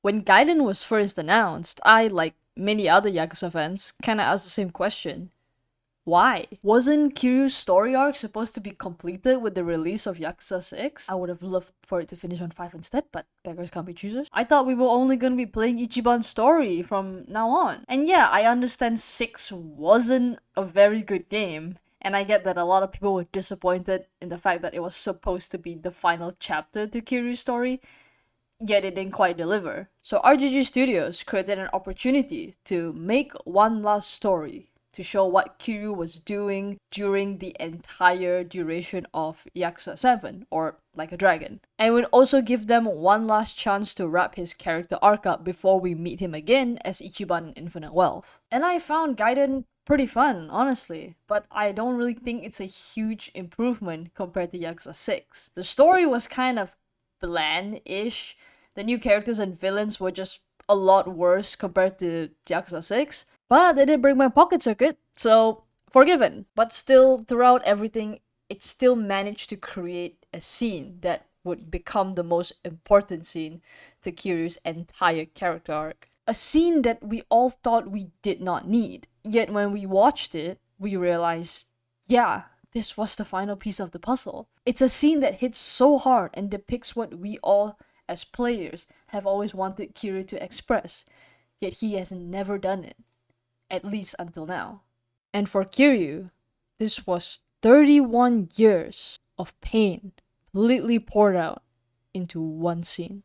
When Gaiden was first announced, I, like many other Yakuza fans, kinda asked the same question. Why? Wasn't Kiryu's story arc supposed to be completed with the release of Yakuza 6? I would have loved for it to finish on 5 instead, but beggars can't be choosers. I thought we were only gonna be playing Ichiban's story from now on. And yeah, I understand 6 wasn't a very good game, and I get that a lot of people were disappointed in the fact that it was supposed to be the final chapter to Kiryu's story, yet it didn't quite deliver. So RGG Studios created an opportunity to make one last story to show what Kiryu was doing during the entire duration of Yakuza 7, or Like a Dragon. And would also give them one last chance to wrap his character arc up before we meet him again as Ichiban in Infinite Wealth. And I found Gaiden pretty fun, honestly, but I don't really think it's a huge improvement compared to Yakuza 6. The story was kind of bland-ish. The new characters and villains were just a lot worse compared to Yakuza 6. But they did bring my pocket circuit, so forgiven. But still, throughout everything, it still managed to create a scene that would become the most important scene to Kiryu's entire character arc. A scene that we all thought we did not need. Yet when we watched it, we realized, yeah, this was the final piece of the puzzle. It's a scene that hits so hard and depicts what we all, as players, have always wanted Kiryu to express. Yet he has never done it. At least until now. And for Kiryu, this was 31 years of pain completely poured out into one scene.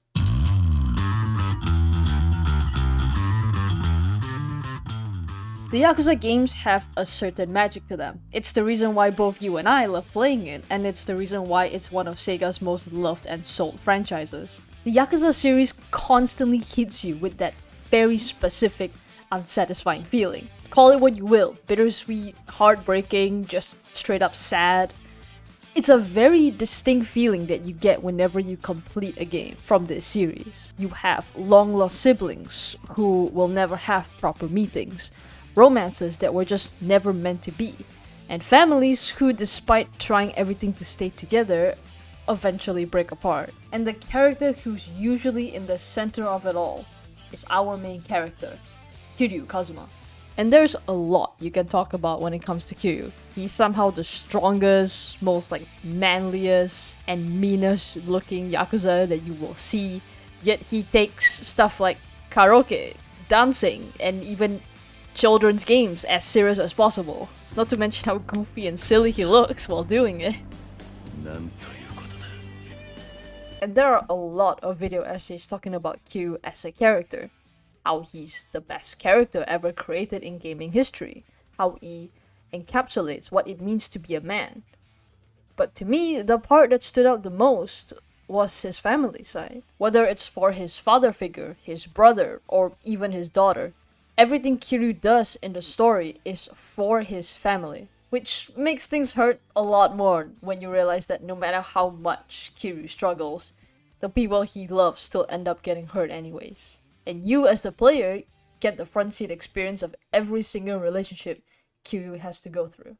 The Yakuza games have a certain magic to them. It's the reason why both you and I love playing it, and it's the reason why it's one of Sega's most loved and sold franchises. The Yakuza series constantly hits you with that very specific unsatisfying feeling. Call it what you will, bittersweet, heartbreaking, just straight up sad. It's a very distinct feeling that you get whenever you complete a game from this series. You have long-lost siblings who will never have proper meetings, romances that were just never meant to be, and families who, despite trying everything to stay together, eventually break apart. And the character who's usually in the center of it all is our main character, Kiryu Kazuma. And there's a lot you can talk about when it comes to Kiryu. He's somehow the strongest, most manliest and meanest looking Yakuza that you will see. Yet he takes stuff like karaoke, dancing, and even children's games as serious as possible. Not to mention how goofy and silly he looks while doing it. And there are a lot of video essays talking about Kiryu as a character. How he's the best character ever created in gaming history, how he encapsulates what it means to be a man. But to me, the part that stood out the most was his family side. Whether it's for his father figure, his brother, or even his daughter, everything Kiryu does in the story is for his family. Which makes things hurt a lot more when you realize that no matter how much Kiryu struggles, the people he loves still end up getting hurt anyways. And you, as the player, get the front seat experience of every single relationship Kiryu has to go through.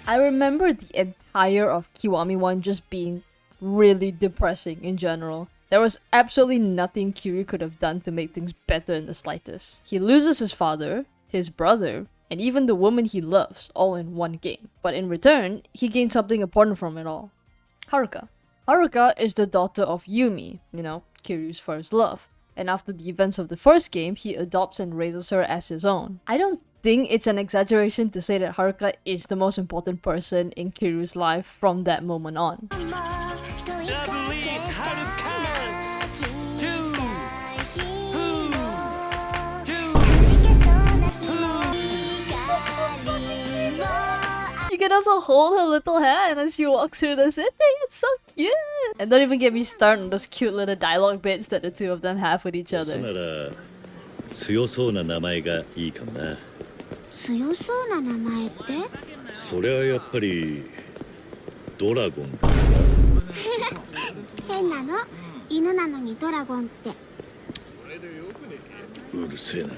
I remember the entire of Kiwami 1 just being really depressing in general. There was absolutely nothing Kiryu could have done to make things better in the slightest. He loses his father, his brother, and even the woman he loves, all in one game. But in return, he gained something important from it all. Haruka. Haruka is the daughter of Yumi, Kiryu's first love. And after the events of the first game, he adopts and raises her as his own. I don't think it's an exaggeration to say that Haruka is the most important person in Kiryu's life from that moment on. You can also hold her little hand as you walk through the city. It's so cute. And don't even get me started on those cute little dialogue bits that the two of them have with each other. 強そうな名前がいいかもな。強そうな名前って？それはやっぱりドラゴン。変なの。犬なのにドラゴンって。うるせえな。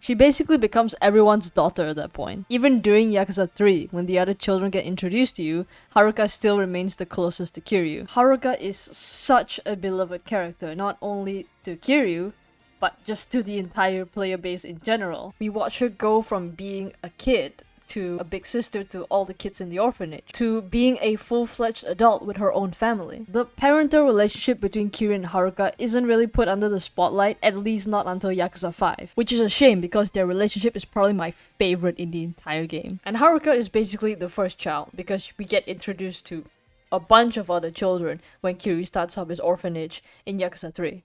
She basically becomes everyone's daughter at that point. Even during Yakuza 3, when the other children get introduced to you, Haruka still remains the closest to Kiryu. Haruka is such a beloved character, not only to Kiryu, but just to the entire player base in general. We watch her go from being a kid to a big sister to all the kids in the orphanage, to being a full-fledged adult with her own family. The parental relationship between Kiryu and Haruka isn't really put under the spotlight, at least not until Yakuza 5, which is a shame because their relationship is probably my favorite in the entire game. And Haruka is basically the first child, because we get introduced to a bunch of other children when Kiryu starts up his orphanage in Yakuza 3.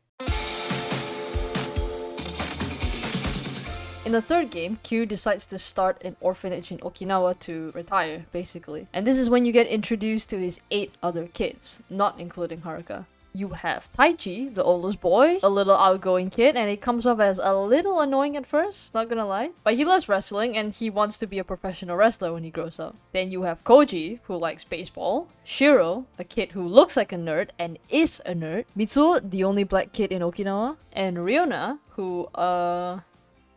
In the third game, Kiryu decides to start an orphanage in Okinawa to retire, basically. And this is when you get introduced to his 8 other kids, not including Haruka. You have Taichi, the oldest boy, a little outgoing kid, and he comes off as a little annoying at first, not gonna lie. But he loves wrestling and he wants to be a professional wrestler when he grows up. Then you have Koji, who likes baseball, Shiro, a kid who looks like a nerd and is a nerd, Mitsuo, the only black kid in Okinawa, and Ryona, who,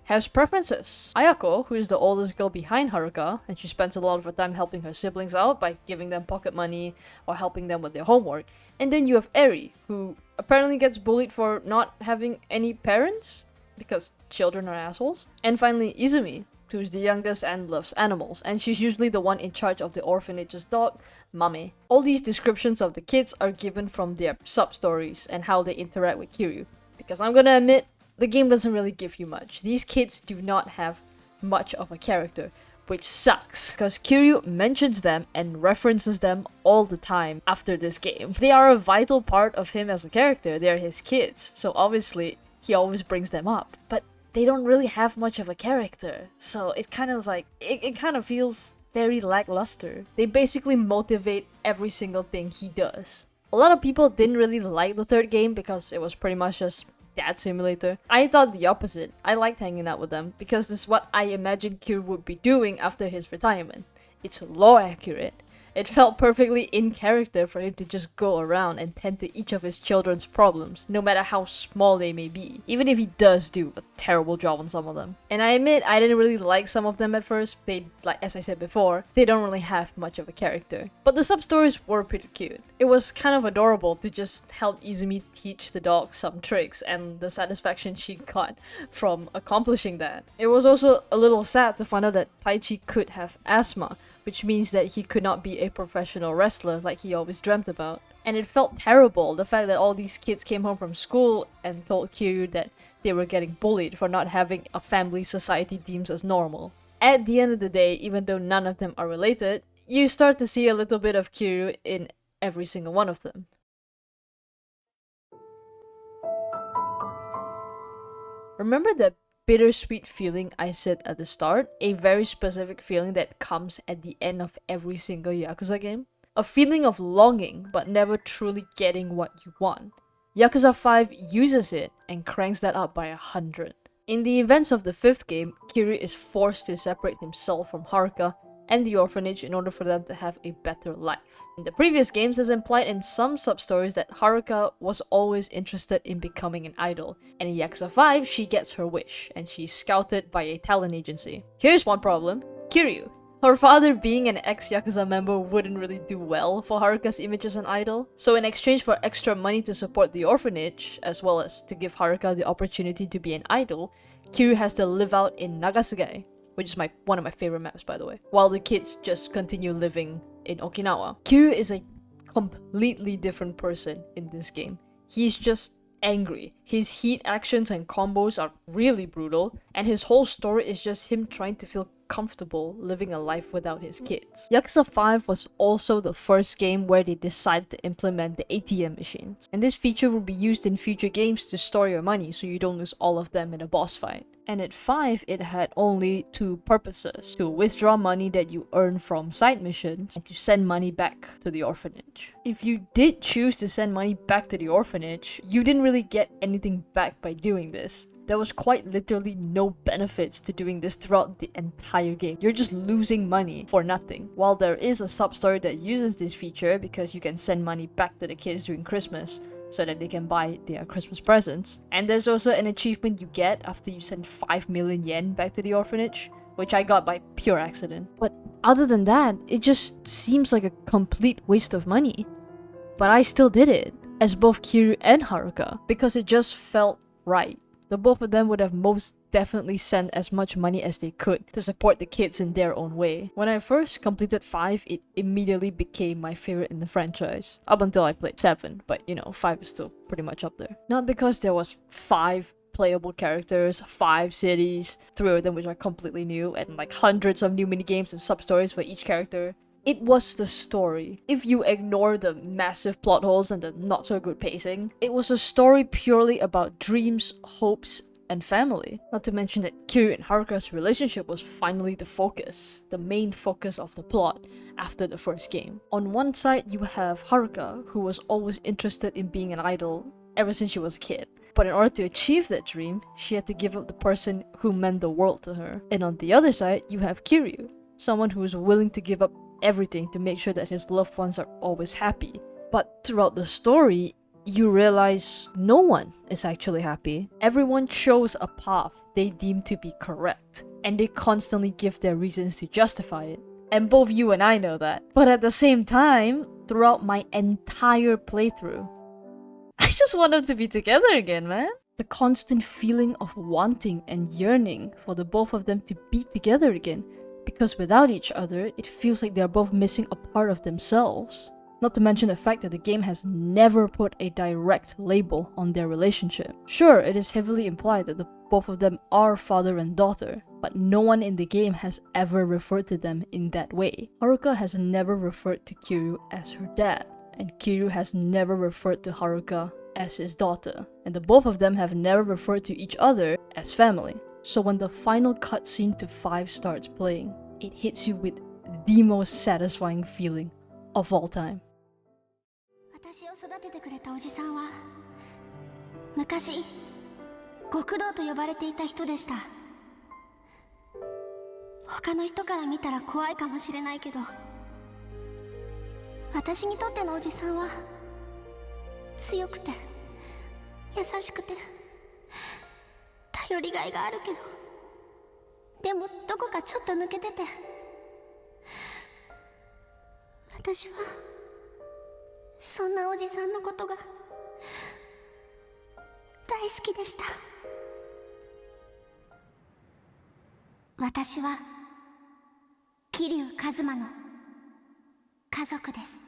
has preferences. Ayako, who is the oldest girl behind Haruka, and she spends a lot of her time helping her siblings out by giving them pocket money or helping them with their homework. And then you have Eri, who apparently gets bullied for not having any parents, because children are assholes. And finally, Izumi, who's the youngest and loves animals, and she's usually the one in charge of the orphanage's dog, Mame. All these descriptions of the kids are given from their sub-stories and how they interact with Kiryu. Because I'm gonna admit, the game doesn't really give you much. These kids do not have much of a character, which sucks, because Kiryu mentions them and references them all the time after this game. They are a vital part of him as a character. They're his kids, so obviously he always brings them up. But they don't really have much of a character, so it kind of like, it kind of feels very lackluster. They basically motivate every single thing he does. A lot of people didn't really like the third game because it was pretty much just Dad Simulator. I thought the opposite. I liked hanging out with them because this is what I imagined Kiryu would be doing after his retirement. It's lore accurate. It felt perfectly in character for him to just go around and tend to each of his children's problems, no matter how small they may be, even if he does do a terrible job on some of them. And I admit, I didn't really like some of them at first. They, like as I said before, they don't really have much of a character. But the sub-stories were pretty cute. It was kind of adorable to just help Izumi teach the dog some tricks and the satisfaction she got from accomplishing that. It was also a little sad to find out that Taichi could have asthma, which means that he could not be a professional wrestler like he always dreamt about. And it felt terrible, the fact that all these kids came home from school and told Kiryu that they were getting bullied for not having a family society deems as normal. At the end of the day, even though none of them are related, you start to see a little bit of Kiryu in every single one of them. Remember that bittersweet feeling I said at the start? A very specific feeling that comes at the end of every single Yakuza game? A feeling of longing but never truly getting what you want. Yakuza 5 uses it and cranks that up by 100. In the events of the 5th game, Kiryu is forced to separate himself from Haruka and the orphanage in order for them to have a better life. In the previous games, it's implied in some sub-stories that Haruka was always interested in becoming an idol, and in Yakuza 5, she gets her wish, and she's scouted by a talent agency. Here's one problem: Kiryu. Her father being an ex-Yakuza member wouldn't really do well for Haruka's image as an idol, so in exchange for extra money to support the orphanage, as well as to give Haruka the opportunity to be an idol, Kiryu has to live out in Nagasaki, which is one of my favorite maps, by the way, while the kids just continue living in Okinawa. Kiryu is a completely different person in this game. He's just angry. His heat actions and combos are really brutal, and his whole story is just him trying to feel comfortable living a life without his kids. Yakuza 5 was also the first game where they decided to implement the ATM machines, and this feature will be used in future games to store your money so you don't lose all of them in a boss fight. And at 5, it had only 2 purposes: to withdraw money that you earn from side missions and to send money back to the orphanage. If you did choose to send money back to the orphanage, you didn't really get anything back by doing this. There was quite literally no benefits to doing this throughout the entire game. You're just losing money for nothing. While there is a sub-story that uses this feature because you can send money back to the kids during Christmas, so that they can buy their Christmas presents. And there's also an achievement you get after you send 5 million yen back to the orphanage, which I got by pure accident. But other than that, it just seems like a complete waste of money. But I still did it, as both Kiryu and Haruka, because it just felt right. The both of them would have most definitely sent as much money as they could to support the kids in their own way. When I first completed 5, it immediately became my favorite in the franchise. Up until I played 7, but 5 is still pretty much up there. Not because there was 5 playable characters, 5 cities, 3 of them which are completely new, and like hundreds of new minigames and sub-stories for each character. It was the story. If you ignore the massive plot holes and the not so good pacing, it was a story purely about dreams, hopes, and family. Not to mention that Kiryu and Haruka's relationship was finally the main focus of the plot after the first game. On one side, you have Haruka, who was always interested in being an idol ever since she was a kid. But in order to achieve that dream, she had to give up the person who meant the world to her. And on the other side, you have Kiryu, someone who is willing to give up everything to make sure that his loved ones are always happy. But throughout the story, you realize no one is actually happy. Everyone chose a path they deem to be correct, and they constantly give their reasons to justify it. And both you and I know that. But at the same time, throughout my entire playthrough, I just want them to be together again, man. The constant feeling of wanting and yearning for the both of them to be together again, because without each other, it feels like they're both missing a part of themselves. Not to mention the fact that the game has never put a direct label on their relationship. Sure, it is heavily implied that the both of them are father and daughter, but no one in the game has ever referred to them in that way. Haruka has never referred to Kiryu as her dad, and Kiryu has never referred to Haruka as his daughter, and the both of them have never referred to each other as family. So when the final cutscene to 5 starts playing, it hits you with the most satisfying feeling of all time. 私を育ててくれたおじさんは昔極道と呼ばれていた人でした。他の人から見たら怖いかもしれないけど、私にとってのおじさんは強くて優しくて頼りがいがあるけど、でもどこかちょっと抜けてて、私はそんなおじさんのことが大好きでした。私は桐生一馬の家族です。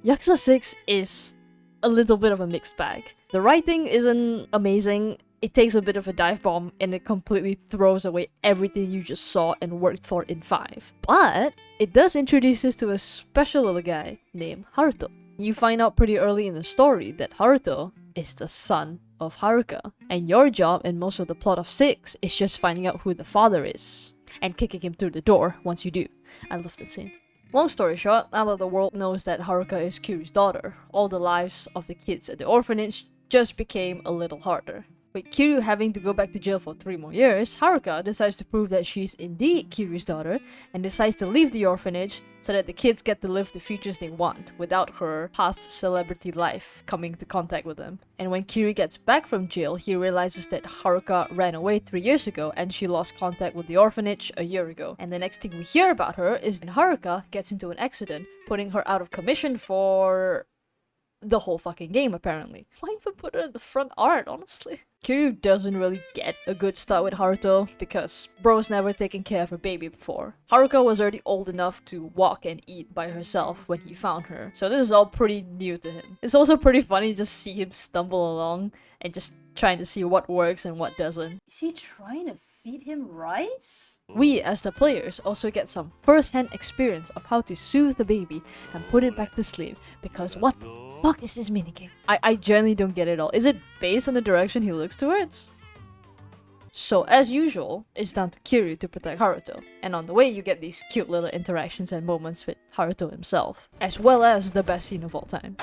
Yakuza 6 is a little bit of a mixed bag. The writing isn't amazing, it takes a bit of a dive bomb and it completely throws away everything you just saw and worked for in 5. But it does introduce us to a special little guy named Haruto. You find out pretty early in the story that Haruto is the son of Haruka, and your job in most of the plot of 6 is just finding out who the father is and kicking him through the door once you do. I love that scene. Long story short, now that the world knows that Haruka is Kiryu's daughter, all the lives of the kids at the orphanage just became a little harder. With Kiryu having to go back to jail for 3 more years, Haruka decides to prove that she's indeed Kiryu's daughter and decides to leave the orphanage so that the kids get to live the futures they want without her past celebrity life coming into contact with them. And when Kiryu gets back from jail, he realizes that Haruka ran away 3 years ago and she lost contact with the orphanage a year ago. And the next thing we hear about her is that Haruka gets into an accident, putting her out of commission for the whole fucking game, apparently. Why even put her in the front art, honestly? Kiryu doesn't really get a good start with Haruto because bro's never taken care of a baby before. Haruka was already old enough to walk and eat by herself when he found her, so this is all pretty new to him. It's also pretty funny to see him stumble along and just trying to see what works and what doesn't. Is he trying to feed him rice? We, as the players, also get some first-hand experience of how to soothe the baby and put it back to sleep, because what the fuck is this minigame? I genuinely don't get it all. Is it based on the direction he looks towards? So as usual, it's down to Kiryu to protect Haruto, and on the way you get these cute little interactions and moments with Haruto himself, as well as the best scene of all time.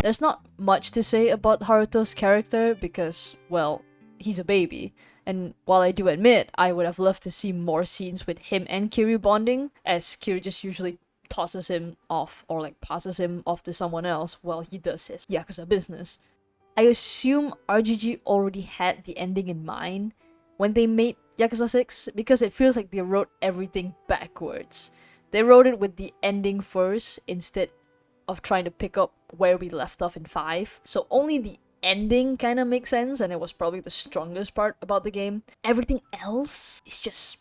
There's not much to say about Haruto's character because, well, he's a baby. And while I do admit I would have loved to see more scenes with him and Kiryu bonding, as Kiryu just usually tosses him off or like passes him off to someone else while he does his Yakuza business. I assume RGG already had the ending in mind when they made Yakuza 6 because it feels like they wrote everything backwards. They wrote it with the ending first instead of trying to pick up where we left off in 5. So only the ending kind of makes sense, and it was probably the strongest part about the game. Everything else is just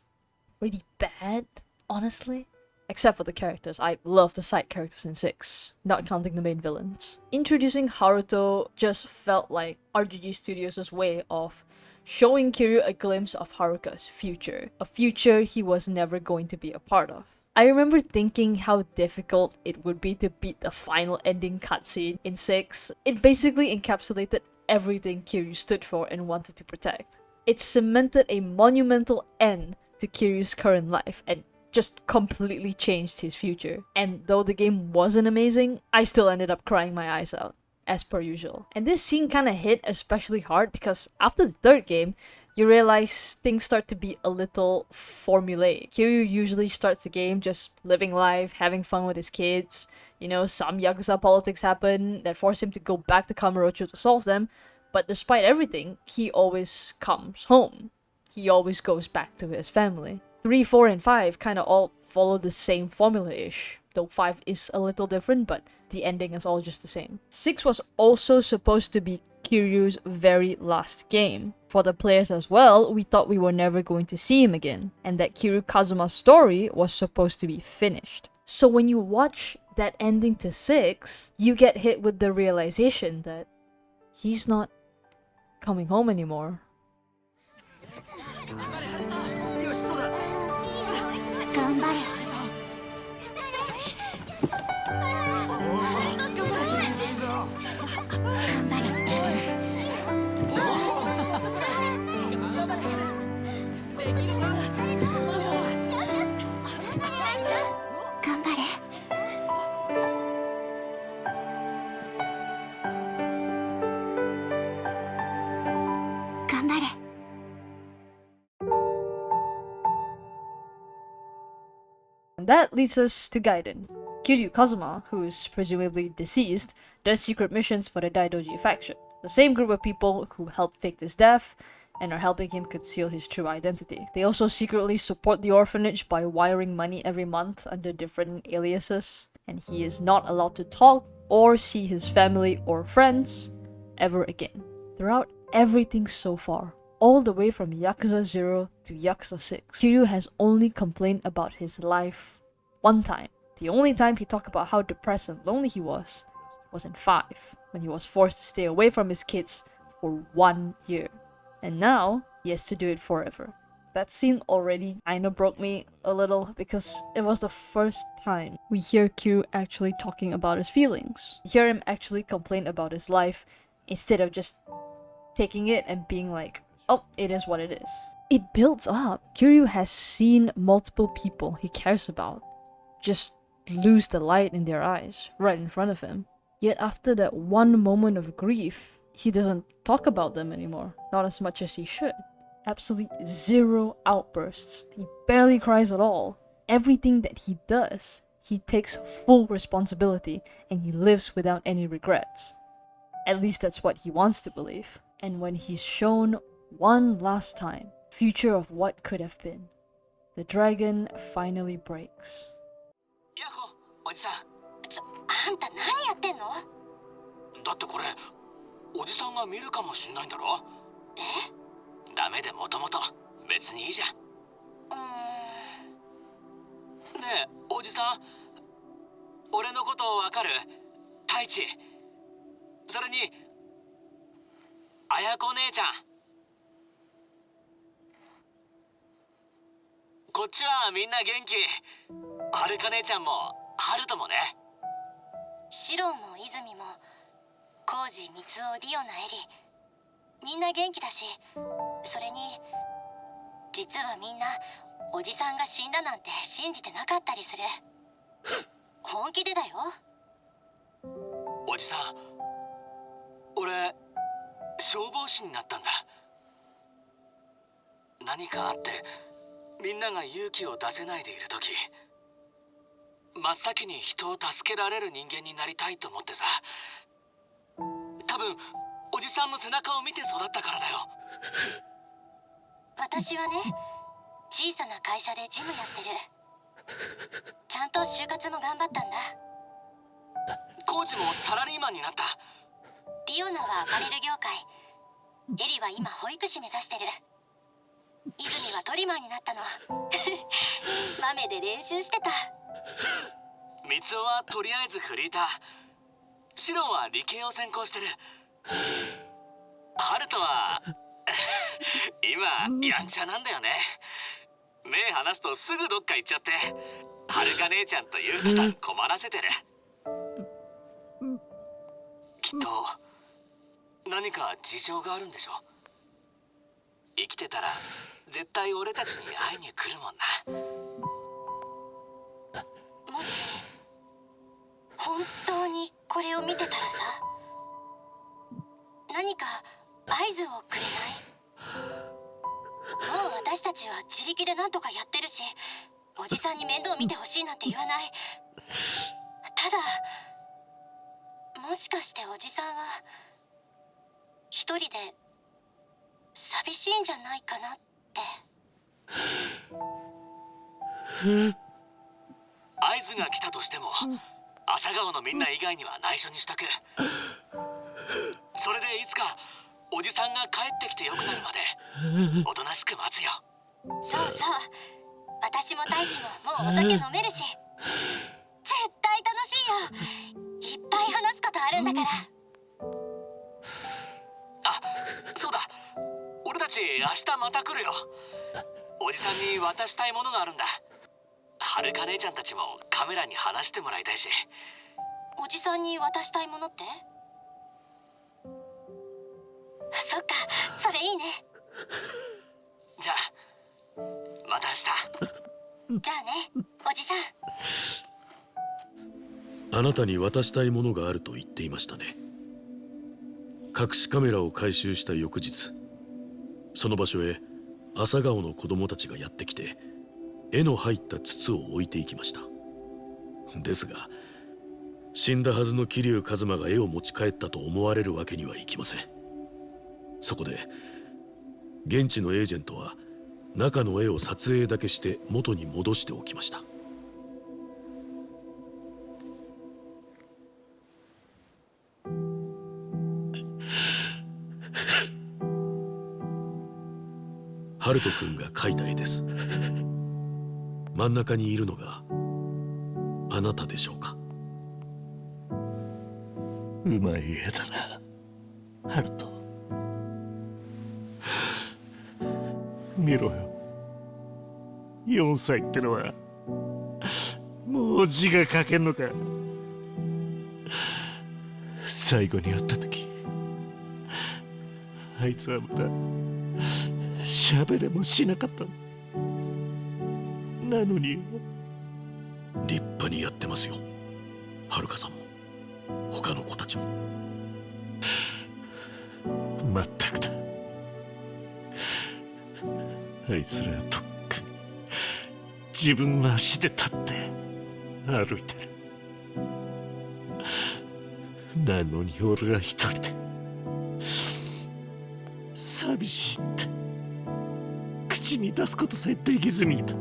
pretty bad, honestly. Except for the characters. I love the side characters in 6, not counting the main villains. Introducing Haruto just felt like RGG Studios' way of showing Kiryu a glimpse of Haruka's future. A future he was never going to be a part of. I remember thinking how difficult it would be to beat the final ending cutscene in 6. It basically encapsulated everything Kiryu stood for and wanted to protect. It cemented a monumental end to Kiryu's current life and just completely changed his future. And though the game wasn't amazing, I still ended up crying my eyes out, as per usual. And this scene kinda hit especially hard because after the third game, you realize things start to be a little formulaic. Kiryu usually starts the game just living life, having fun with his kids. You know, some Yakuza politics happen that force him to go back to Kamurocho to solve them, but despite everything, he always comes home. He always goes back to his family. 3, 4, and 5 kinda all follow the same formula-ish, though 5 is a little different, but the ending is all just the same. 6 was also supposed to be Kiryu's very last game. For the players as well, we thought we were never going to see him again, and that Kiryu Kazuma's story was supposed to be finished. So when you watch that ending to 6, you get hit with the realization that he's not coming home anymore. 頑張れ頑張れ And that leads us to Gaiden. Kiryu Kazuma, who is presumably deceased, does secret missions for the Daidoji faction, the same group of people who helped fake his death and are helping him conceal his true identity. They also secretly support the orphanage by wiring money every month under different aliases, and he is not allowed to talk or see his family or friends ever again. Throughout everything so far, all the way from Yakuza 0 to Yakuza 6, Kiryu has only complained about his life one time. The only time he talked about how depressed and lonely he was in 5, when he was forced to stay away from his kids for 1 year. And now, he has to do it forever. That scene already kinda broke me a little because it was the first time we hear Kiryu actually talking about his feelings. We hear him actually complain about his life instead of just taking it and being like, oh, it is what it is. It builds up. Kiryu has seen multiple people he cares about just lose the light in their eyes right in front of him. Yet after that one moment of grief, he doesn't talk about them anymore. Not as much as he should. Absolutely 0 outbursts. He barely cries at all. Everything that he does, he takes full responsibility and he lives without any regrets. At least that's what he wants to believe. And when he's shown one last time, future of what could have been, the dragon finally breaks. ヤッホーおじさん。あんた何やってんの？だってこれおじさんが見るかもしんないんだろ。ダメでもともと別にいいじゃん。ねえおじさん、俺のことわかる？太一。それに綾子姉ちゃん。こっちはみんな元気。はるか姉ちゃんもハルトもね。シロも泉もコウジ、ミツオ、リオナ、エリ、みんな元気だし、それに実はみんなおじさんが死んだなんて信じてなかったりする。本気でだよ。おじさん、俺消防士になったんだ。何かあってみんなが勇気を出せないでいる時、真っ先に人を助けられる人間になりたいと思ってさ。多分おじさんの背中を見て育ったからだよ。私はね、小さな会社で事務やってる。ちゃんと就活も頑張ったんだ。コウジもサラリーマンになった。リオナはアパレル業界、エリは今保育士目指してる。泉はトリマーになったの。豆で練習してた。三つはとりあえずフリーター、シロンは理系を専攻してる。ハルトは今やんちゃなんだよね。目離すとすぐどっか行っちゃって、はるか姉ちゃんとゆうたさん困らせてる。きっと何か事情があるんでしょ。生きてたら絶対俺たちに会いに来るもんな。もし本当にこれを見てたらさ、何か合図をくれない？もう私たちは自力でなんとかやってるし、おじさんに面倒見てほしいなんて言わない。ただ、もしかしておじさんは一人で寂しいんじゃないかなって。合図が来たとしても朝顔のみんな以外には内緒にしとく。それでいつかおじさんが帰ってきてよくなるまでおとなしく待つよ。そうそう、私も太一ももうお酒飲めるし、絶対楽しいよ。いっぱい話すことあるんだから。あ、そうだ、俺たち明日また来るよ。おじさんに渡したいものがあるんだ。はるか姉ちゃんたちもカメラに話してもらいたいし。おじさんに渡したいものって？そっか、それいいね。じゃあまた明日。じゃあね、おじさん。あなたに渡したいものがあると言っていましたね。隠しカメラを回収した翌日、その場所へ朝顔の子供たちがやってきて、絵の入った筒を置いていきました。ですが、死んだはずの桐生一馬が絵を持ち帰ったと思われるわけにはいきません。そこで現地のエージェントは中の絵を撮影だけして元に戻しておきました。ハルト君が描いた絵です。真ん中にいるのがあなたでしょうか。うまい絵だな、ハルト。見ろよ、4歳ってのはもう字が書けんのか。最後に会った時、あいつはまだ喋れもしなかったなのに。立派にやってますよ、はるかさんも他の子たちも。まったくだ、あいつらはとっくに自分の足で立って歩いてる。なのに俺が一人で寂しいって口に出すことさえできずにいた。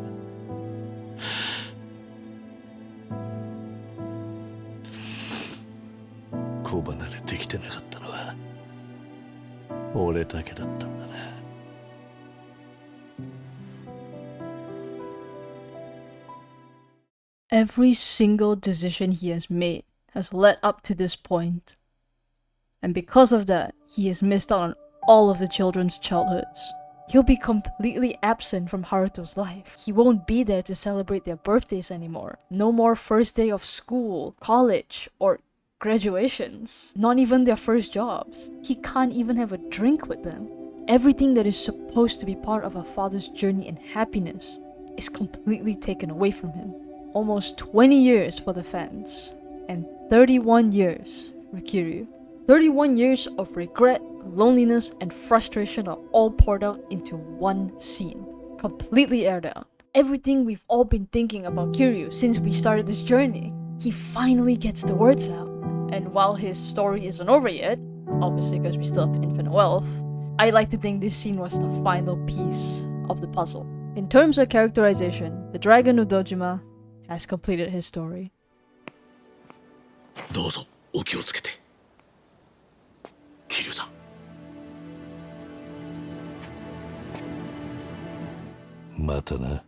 子離れできてなかったのは俺だけだったんだな。Every single decision he has made has led up to this point. And because of that, he has missed out on all of the children's childhoods. He'll be completely absent from Haruto's life. He won't be there to celebrate their birthdays anymore. No more first day of school, college, or graduations. Not even their first jobs. He can't even have a drink with them. Everything that is supposed to be part of a father's journey and happiness is completely taken away from him. Almost 20 years for the fans, and 31 years for Kiryu. 31 years of regret, loneliness, and frustration are all poured out into one scene. Completely aired out. Everything we've all been thinking about Kiryu since we started this journey. He finally gets the words out. And while his story isn't over yet, obviously because we still have infinite wealth, I like to think this scene was the final piece of the puzzle. In terms of characterization, the Dragon of Dojima has completed his story. どうぞお気をつけて桐生さんまたな。